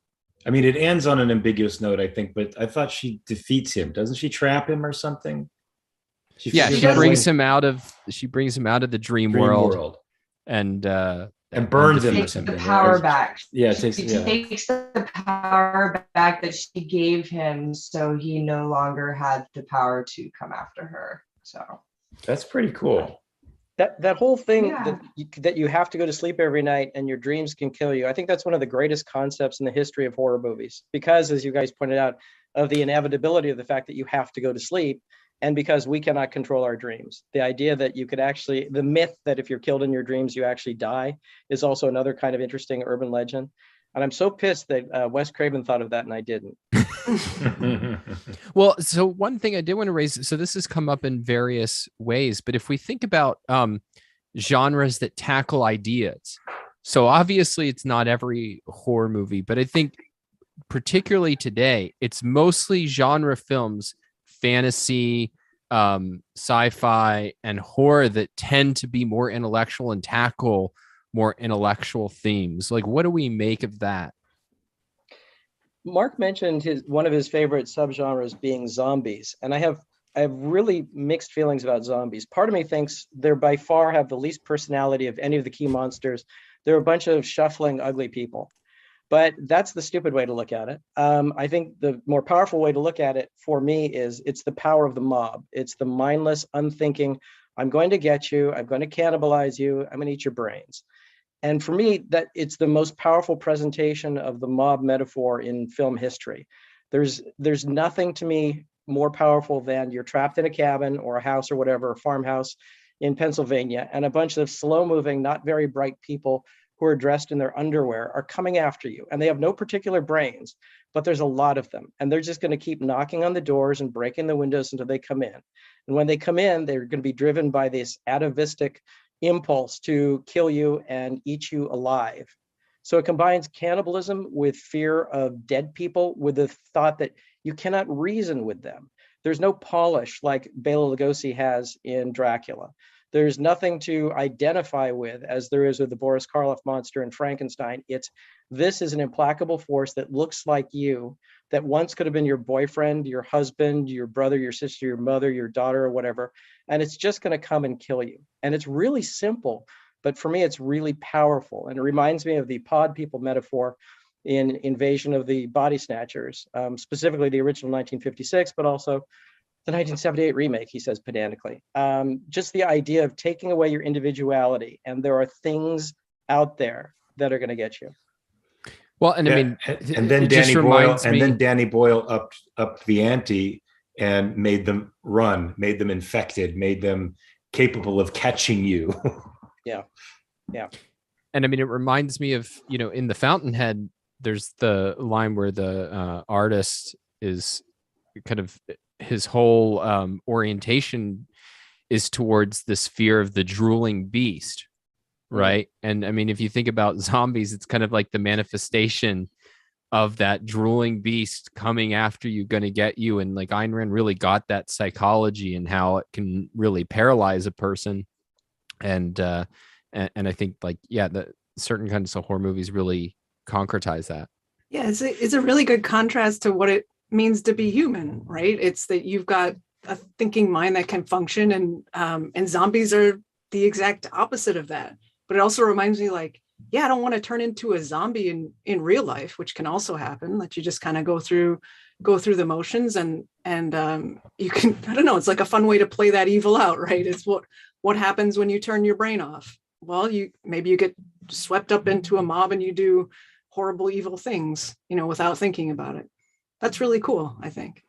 [SPEAKER 2] I mean, it ends on an ambiguous note, I think, but I thought she defeats him. Doesn't she trap him or something?
[SPEAKER 1] Yeah,
[SPEAKER 2] figures
[SPEAKER 1] she
[SPEAKER 2] out a
[SPEAKER 1] brings
[SPEAKER 2] way-
[SPEAKER 1] him out of the dream
[SPEAKER 2] dream
[SPEAKER 1] world,
[SPEAKER 2] world.
[SPEAKER 1] and
[SPEAKER 2] burns him or
[SPEAKER 4] Takes
[SPEAKER 2] something.
[SPEAKER 4] the power
[SPEAKER 2] right?
[SPEAKER 4] back.
[SPEAKER 2] Yeah, it
[SPEAKER 4] She
[SPEAKER 2] takes yeah.
[SPEAKER 4] takes the power back that she gave him, so he no longer had the power to come after her. So
[SPEAKER 2] That's pretty cool.
[SPEAKER 5] That whole thing
[SPEAKER 4] Yeah.
[SPEAKER 5] that you have to go to sleep every night and your dreams can kill you. I think that's one of the greatest concepts in the history of horror movies, because as you guys pointed out, of the inevitability of the fact that you have to go to sleep, and because we cannot control our dreams. The idea that you could actually, the myth that if you're killed in your dreams, you actually die, is also another kind of interesting urban legend. And I'm so pissed that Wes Craven thought of that and I didn't.
[SPEAKER 1] Well, so one thing I did want to raise, so this has come up in various ways, but if we think about genres that tackle ideas, so obviously it's not every horror movie, but I think particularly today, it's mostly genre films, fantasy, sci-fi, and horror that tend to be more intellectual and tackle more intellectual themes. Like, what do we make of that?
[SPEAKER 5] Mark mentioned one of his favorite subgenres being zombies, and I have really mixed feelings about zombies. Part of me thinks they're by far have the least personality of any of the key monsters. They're a bunch of shuffling, ugly people. But that's the stupid way to look at it. I think the more powerful way to look at it for me is it's the power of the mob. It's the mindless, unthinking, I'm going to get you, I'm going to cannibalize you, I'm going to eat your brains. And for me, that it's the most powerful presentation of the mob metaphor in film history. There's nothing to me more powerful than you're trapped in a cabin or a house or whatever, a farmhouse in Pennsylvania, and a bunch of slow-moving, not very bright people who are dressed in their underwear are coming after you, and they have no particular brains, but there's a lot of them, and they're just going to keep knocking on the doors and breaking the windows until they come in. And when they come in, they're going to be driven by this atavistic impulse to kill you and eat you alive. So it combines cannibalism with fear of dead people, with the thought that you cannot reason with them. There's no polish like Bela Lugosi has in Dracula. There's nothing to identify with as there is with the Boris Karloff monster in Frankenstein. This is an implacable force that looks like you, that once could have been your boyfriend, your husband, your brother, your sister, your mother, your daughter, or whatever. And it's just going to come and kill you. And it's really simple, but for me, it's really powerful. And it reminds me of the pod people metaphor in Invasion of the Body Snatchers, specifically the original 1956, but also the 1978 remake, he says pedantically. Just the idea of taking away your individuality, and there are things out there that are going to get you.
[SPEAKER 1] Well, and
[SPEAKER 2] Yeah,
[SPEAKER 1] I mean,
[SPEAKER 2] and then
[SPEAKER 1] it just
[SPEAKER 2] Danny Boyle,
[SPEAKER 1] reminds me.
[SPEAKER 2] and then Danny Boyle upped the ante and made them run, made them infected, made them capable of catching you.
[SPEAKER 5] Yeah.
[SPEAKER 1] And I mean, it reminds me of, in The Fountainhead, there's the line where the artist is kind of, his whole orientation is towards this fear of the drooling beast, right? And I mean, if you think about zombies, it's kind of like the manifestation of that drooling beast coming after you, going to get you. And like Ayn Rand really got that psychology and how it can really paralyze a person. And I think the certain kinds of horror movies really concretize that.
[SPEAKER 3] Yeah, it's a really good contrast to what it means to be human, right? It's that you've got a thinking mind that can function, and zombies are the exact opposite of that. But it also reminds me, like, I don't want to turn into a zombie in real life, which can also happen, that you just kind of go through the motions, and you can, I don't know, it's like a fun way to play that evil out, right? It's what happens when you turn your brain off. Well, maybe you get swept up into a mob and you do horrible, evil things, without thinking about it. That's really cool, I think.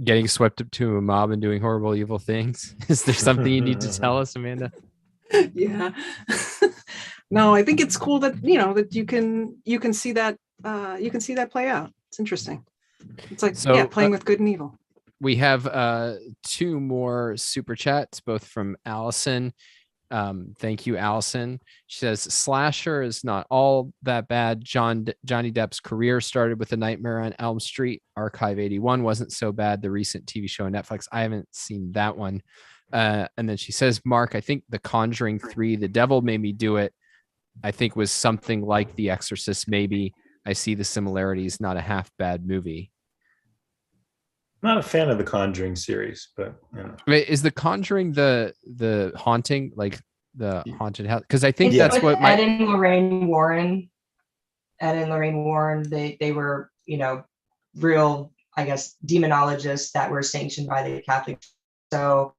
[SPEAKER 1] Getting swept up to a mob and doing horrible, evil things. Is there something you need to tell us, Amanda?
[SPEAKER 3] Yeah. No, I think it's cool that, that you can see that play out. It's interesting. It's like, playing with good and evil.
[SPEAKER 1] We have two more super chats, both from Allison Thank you, Allison. She says slasher is not all that bad. Johnny Depp's career started with A Nightmare on Elm Street. Archive 81 wasn't so bad. The recent TV show on Netflix, I haven't seen that one. And then she says, Mark, I think The Conjuring 3, The Devil Made Me Do It, I think was something like The Exorcist. Maybe I see the similarities. Not a half bad movie.
[SPEAKER 2] Not a fan of the Conjuring series, but you know.
[SPEAKER 1] Wait, is The Conjuring the haunting, like the haunted house? Because I think
[SPEAKER 4] It's
[SPEAKER 1] that's
[SPEAKER 4] with
[SPEAKER 1] what
[SPEAKER 4] Ed and Lorraine Warren. Ed and Lorraine Warren, they were, you know, real, I guess, demonologists that were sanctioned by the Catholic. So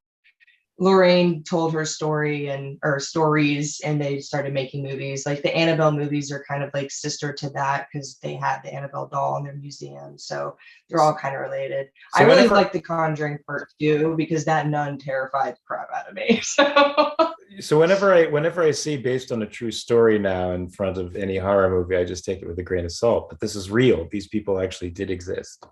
[SPEAKER 4] Lorraine told her story or stories, and they started making movies. Like the Annabelle movies are kind of like sister to that because they had the Annabelle doll in their museum. So they're all kind of related.
[SPEAKER 2] So
[SPEAKER 4] I really like The Conjuring Part 2 because that nun terrified the crap out of me.
[SPEAKER 2] So whenever I see based on a true story now in front of any horror movie, I just take it with a grain of salt. But this is real. These people actually did exist.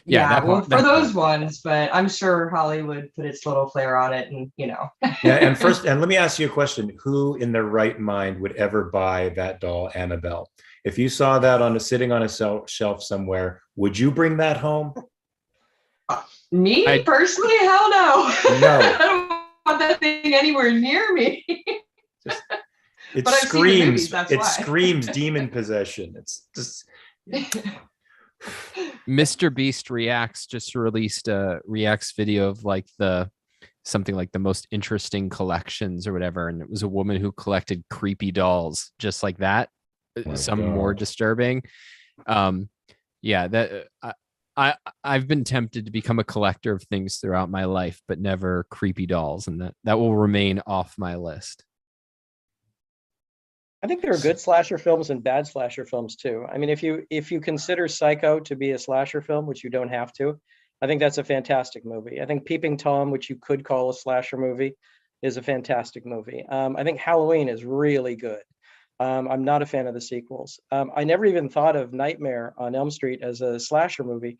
[SPEAKER 1] Yeah,
[SPEAKER 4] well, for those ones, but I'm sure Hollywood put its little flair on it, and you know.
[SPEAKER 2] Yeah, and let me ask you a question: who in their right mind would ever buy that doll, Annabelle? If you saw that sitting on a shelf somewhere, would you bring that home?
[SPEAKER 4] Me personally, hell no.
[SPEAKER 2] No.
[SPEAKER 4] I don't want that thing anywhere near me.
[SPEAKER 2] It screams demon possession. It's just.
[SPEAKER 1] Mr. Beast Reacts just released a reacts video of like something like the most interesting collections or whatever, and it was a woman who collected creepy dolls just like that. Some more disturbing. Yeah, that I've been tempted to become a collector of things throughout my life, but never creepy dolls, and that will remain off my list.
[SPEAKER 5] I think there are good slasher films and bad slasher films too. I mean, if you consider Psycho to be a slasher film, which you don't have to, I think that's a fantastic movie. I think Peeping Tom, which you could call a slasher movie, is a fantastic movie. I think Halloween is really good. I'm not a fan of the sequels. I never even thought of Nightmare on Elm Street as a slasher movie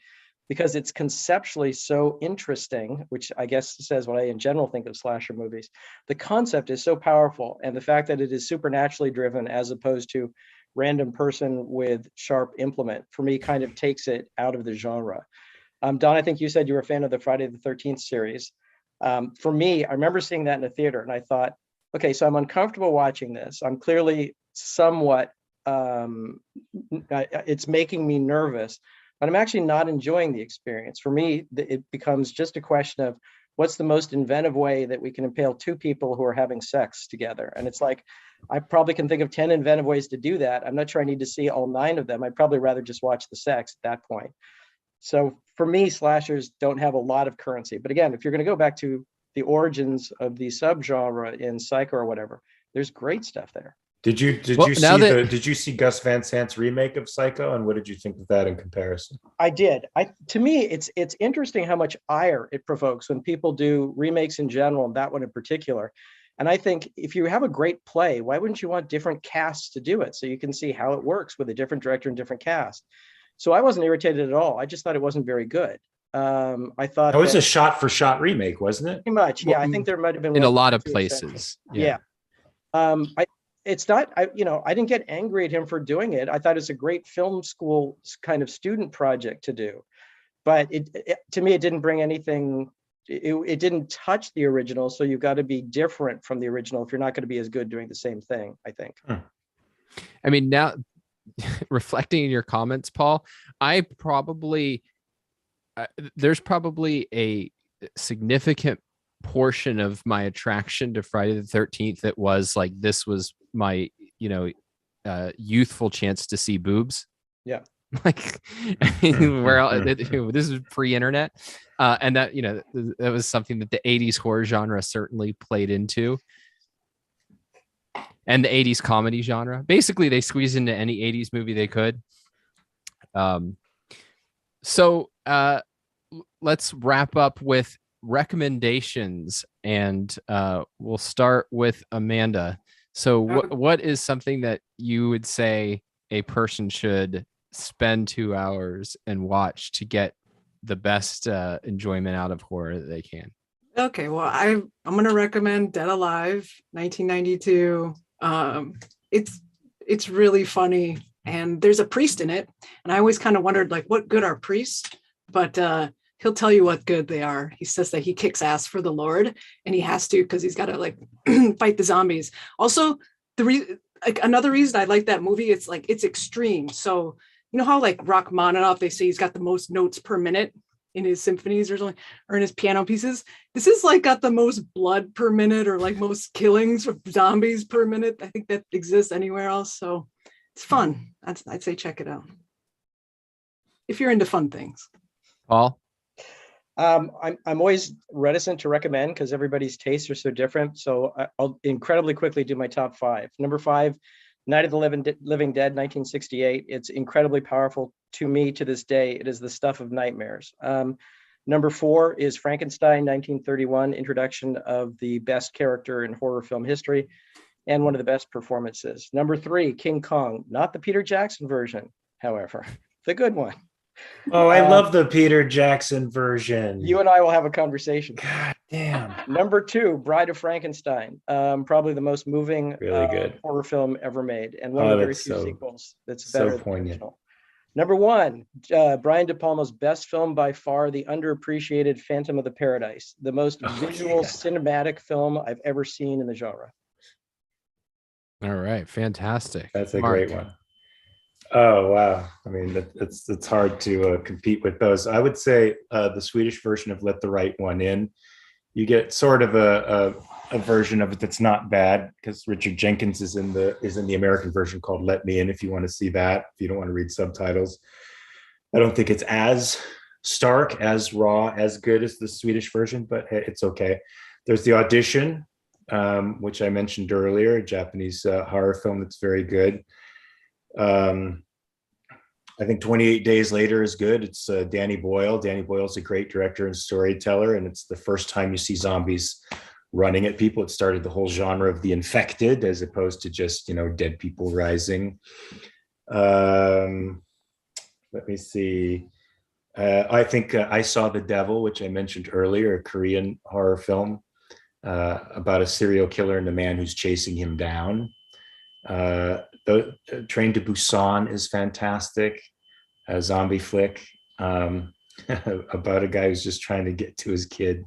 [SPEAKER 5] because it's conceptually so interesting, which I guess says what I in general think of slasher movies. The concept is so powerful, and the fact that it is supernaturally driven as opposed to random person with sharp implement, for me, kind of takes it out of the genre. Don, I think you said you were a fan of the Friday the 13th series. For me, I remember seeing that in a theater, and I thought, okay, so I'm uncomfortable watching this. I'm clearly somewhat, it's making me nervous, but I'm actually not enjoying the experience. For me, it becomes just a question of what's the most inventive way that we can impale two people who are having sex together. And it's like, I probably can think of 10 inventive ways to do that. I'm not sure I need to see all 9 of them. I'd probably rather just watch the sex at that point. So for me, slashers don't have a lot of currency. But again, if you're going to go back to the origins of the subgenre in Psycho or whatever, there's great stuff there.
[SPEAKER 2] Did you see Gus Van Sant's remake of Psycho, and what did you think of that in comparison?
[SPEAKER 5] I did. To me, it's interesting how much ire it provokes when people do remakes in general, and that one in particular. And I think if you have a great play, why wouldn't you want different casts to do it so you can see how it works with a different director and different cast? So I wasn't irritated at all. I just thought it wasn't very good. I thought
[SPEAKER 2] it was a shot-for-shot remake, wasn't it?
[SPEAKER 5] Pretty much, yeah. I think there might have been
[SPEAKER 1] in a lot of places.
[SPEAKER 5] Yeah. It's not, I didn't get angry at him for doing it. I thought it's a great film school kind of student project to do, but to me, it didn't bring anything. It didn't touch the original. So you've got to be different from the original if you're not going to be as good doing the same thing, I think.
[SPEAKER 1] I mean, now reflecting in your comments, Paul, there's probably a significant portion of my attraction to Friday the 13th that was like, this was my youthful chance to see boobs.
[SPEAKER 5] Yeah.
[SPEAKER 1] Like this is pre-internet, and that that was something that the 80s horror genre certainly played into, and the 80s comedy genre. Basically they squeezed into any 80s movie they could. So let's wrap up with recommendations, and we'll start with Amanda. So what is something that you would say a person should spend 2 hours and watch to get the best enjoyment out of horror that they can?
[SPEAKER 3] Okay, well, I'm gonna recommend Dead Alive, 1992. It's really funny, and there's a priest in it, and I always kind of wondered like what good are priests, but he'll tell you what good they are. He says that he kicks ass for the Lord, and he has to because he's got to like fight the zombies. Also, like another reason I like that movie, it's like it's extreme. So you know how like Rachmaninoff, they say he's got the most notes per minute in his symphonies or something, or in his piano pieces. This is like got the most blood per minute or like most killings of zombies per minute. I think that exists anywhere else. So it's fun. I'd say check it out if you're into fun things.
[SPEAKER 1] Paul?
[SPEAKER 5] I'm always reticent to recommend because everybody's tastes are so different. So I'll incredibly quickly do my top 5. Number 5, Night of the Living Dead, 1968. It's incredibly powerful to me to this day. It is the stuff of nightmares. Number 4 is Frankenstein, 1931, introduction of the best character in horror film history and one of the best performances. Number 3, King Kong, not the Peter Jackson version, however, the good one.
[SPEAKER 2] Oh, I love the Peter Jackson version.
[SPEAKER 5] You and I will have a conversation.
[SPEAKER 2] God damn.
[SPEAKER 5] Number 2, Bride of Frankenstein, probably the most moving
[SPEAKER 2] Really good
[SPEAKER 5] horror film ever made, and one of the very few sequels that's better than the original. Number 1, Brian De Palma's best film by far, the underappreciated Phantom of the Paradise, the most visual cinematic film I've ever seen in the genre.
[SPEAKER 1] All right, fantastic.
[SPEAKER 2] That's a great one. Oh wow! I mean, it's hard to compete with those. I would say the Swedish version of Let the Right One In. You get sort of a version of it that's not bad because Richard Jenkins is in the American version called Let Me In. If you want to see that, if you don't want to read subtitles, I don't think it's as stark, as raw, as good as the Swedish version, but it's okay. There's The Audition, which I mentioned earlier, a Japanese horror film that's very good. I think 28 Days Later is good. It's Danny Boyle. Danny Boyle's a great director and storyteller, and it's the first time you see zombies running at people. It started the whole genre of the infected as opposed to just, dead people rising. Let me see. I think I Saw the Devil, which I mentioned earlier, a Korean horror film about a serial killer and a man who's chasing him down. The Train to Busan is fantastic, a zombie flick about a guy who's just trying to get to his kid.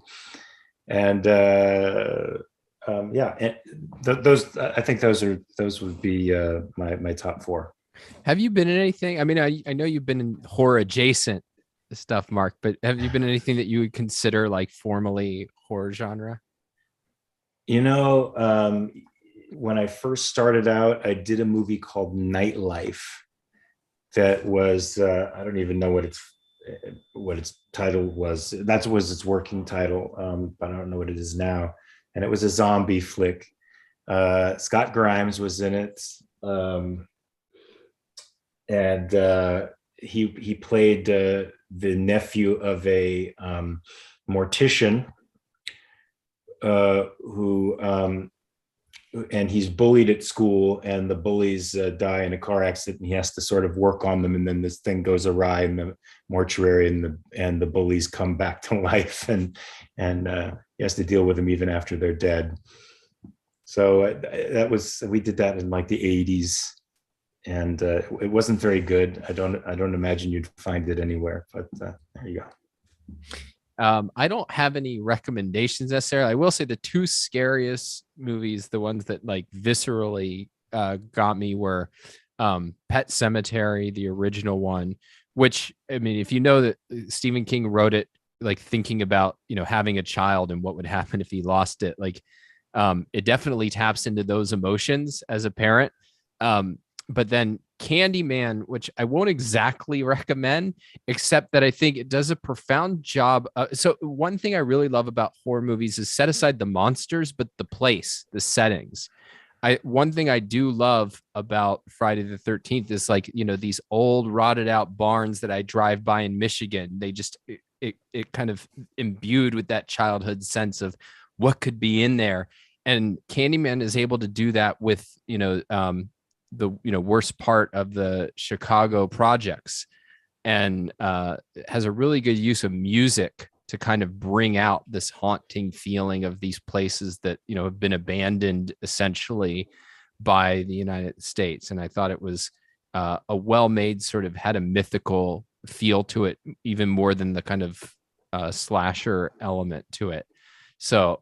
[SPEAKER 2] And those I think those would be my top 4.
[SPEAKER 1] Have you been in anything? I mean, I know you've been in horror adjacent stuff, Mark, but have you been in anything that you would consider like formally horror genre?
[SPEAKER 2] When I first started out, I did a movie called Nightlife that was I don't even know what its title was. That was its working title, but I don't know what it is now. And it was a zombie flick. Scott Grimes was in it, and he played the nephew of a mortician who. And he's bullied at school, and the bullies die in a car accident, and he has to sort of work on them, and then this thing goes awry in the mortuary, and the bullies come back to life, and he has to deal with them even after they're dead. So we did that in like the 80s, and it wasn't very good. I don't imagine you'd find it anywhere, but there you go.
[SPEAKER 1] I don't have any recommendations necessarily. I will say the 2 scariest movies, the ones that like viscerally got me, were Pet Sematary, the original one, which, I mean, if you know that Stephen King wrote it like thinking about, having a child and what would happen if he lost it, like it definitely taps into those emotions as a parent. But then Candyman, which I won't exactly recommend, except that I think it does a profound job. So one thing I really love about horror movies is set aside the monsters, but the place, the settings. One thing I do love about Friday the 13th is like, these old rotted out barns that I drive by in Michigan. They just, it kind of imbued with that childhood sense of what could be in there. And Candyman is able to do that with, the worst part of the Chicago projects, and has a really good use of music to kind of bring out this haunting feeling of these places that, you know, have been abandoned essentially by the United States. And I thought it was a well-made, sort of had a mythical feel to it, even more than the kind of slasher element to it. So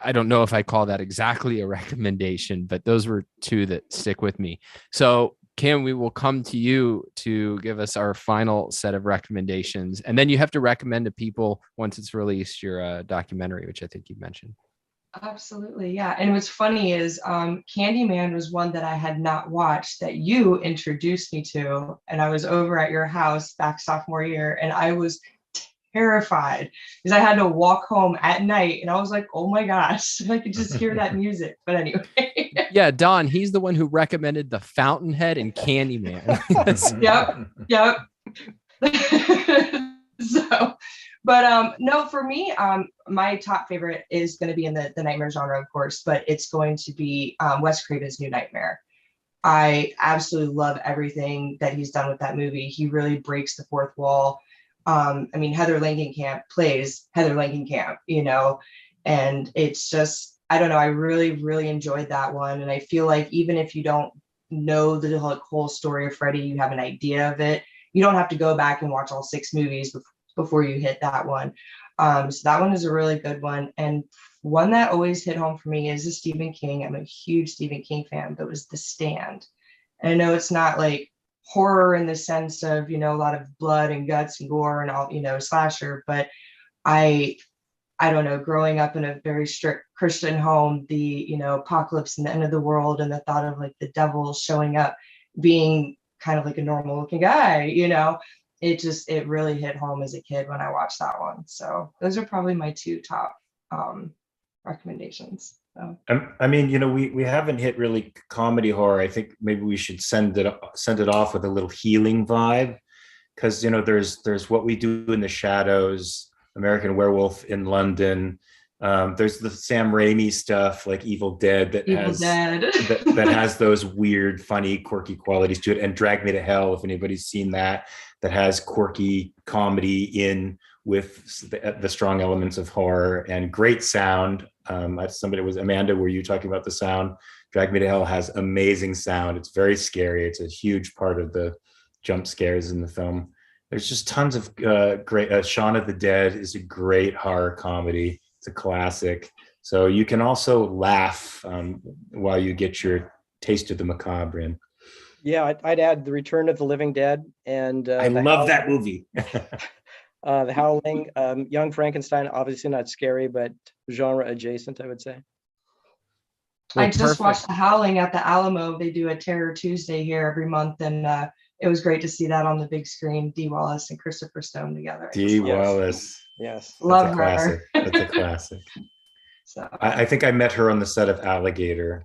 [SPEAKER 1] I don't know if I call that exactly a recommendation, but those were two that stick with me. So Kim, we will come to you to give us our final set of recommendations. And then you have to recommend to people once it's released your documentary, which I think you mentioned.
[SPEAKER 4] Absolutely. Yeah. And what's funny is Candyman was one that I had not watched that you introduced me to. And I was over at your house back sophomore year, and I was terrified because I had to walk home at night, and I was like, oh my gosh, I could just hear that music. But anyway.
[SPEAKER 1] Yeah, Don, he's the one who recommended The Fountainhead and Candyman.
[SPEAKER 4] Yep. So, but no, for me, my top favorite is going to be in the nightmare genre, of course, but it's going to be Wes Craven's New Nightmare. I absolutely love everything that he's done with that movie. He really breaks the fourth wall. I mean, Heather Langenkamp plays Heather Langenkamp, you know, and it's just, I don't know, I really, really enjoyed that one. And I feel like even if you don't know the whole story of Freddy, you have an idea of it. You don't have to go back and watch all 6 movies before you hit that one. So that one is a really good one. And one that always hit home for me is a Stephen King. I'm a huge Stephen King fan, but it was The Stand. And I know it's not like horror in the sense of, you know, a lot of blood and guts and gore and all, you know, slasher, but I don't know, growing up in a very strict Christian home, the, you know, apocalypse and the end of the world and the thought of like the devil showing up being kind of like a normal looking guy, you know, it really hit home as a kid when I watched that one. So those are probably my 2 top recommendations. So.
[SPEAKER 2] I mean, you know, we haven't hit really comedy horror. I think maybe we should send it off with a little healing vibe, because, you know, there's What We Do in the Shadows, American Werewolf in London. There's the Sam Raimi stuff like Evil Dead that has those weird, funny, quirky qualities to it, and Drag Me to Hell, if anybody's seen that has quirky comedy in with the strong elements of horror and great sound. Somebody was Amanda, were you talking about the sound? Drag Me to Hell has amazing sound. It's very scary. It's a huge part of the jump scares in the film. There's just tons of great. Shaun of the Dead is a great horror comedy. It's a classic. So you can also laugh while you get your taste of the macabre in.
[SPEAKER 5] Yeah, I'd add The Return of the Living Dead and
[SPEAKER 2] I love that movie.
[SPEAKER 5] The Howling, Young Frankenstein, obviously not scary, but genre adjacent, I would say.
[SPEAKER 4] Well, I just watched The Howling at the Alamo. They do a Terror Tuesday here every month, and it was great to see that on the big screen. Dee Wallace and Christopher Stone together.
[SPEAKER 2] Dee Wallace.
[SPEAKER 5] Yes.
[SPEAKER 4] Love
[SPEAKER 2] her. That's a classic. So I think I met her on the set of Alligator.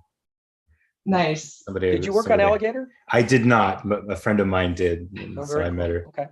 [SPEAKER 4] Nice.
[SPEAKER 5] Did you work on Alligator?
[SPEAKER 2] I did not, but a friend of mine did. So I met her.
[SPEAKER 5] Okay.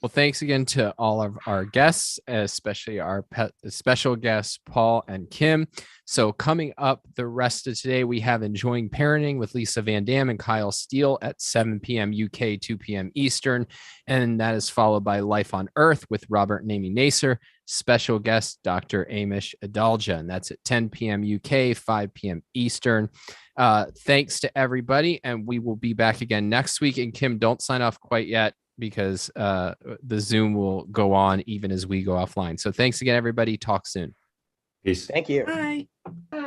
[SPEAKER 1] Well, thanks again to all of our guests, especially our special guests, Paul and Kim. So coming up the rest of today, we have Enjoying Parenting with Lisa Van Dam and Kyle Steele at 7 p.m. UK, 2 p.m. Eastern. And that is followed by Life on Earth with Robert and Amy Naser, special guest, Dr. Amish Adalja. And that's at 10 p.m. UK, 5 p.m. Eastern. Thanks to everybody. And we will be back again next week. And Kim, don't sign off quite yet, because the Zoom will go on even as we go offline. So thanks again, everybody. Talk soon.
[SPEAKER 2] Peace.
[SPEAKER 5] Thank you.
[SPEAKER 3] Bye.
[SPEAKER 4] Bye.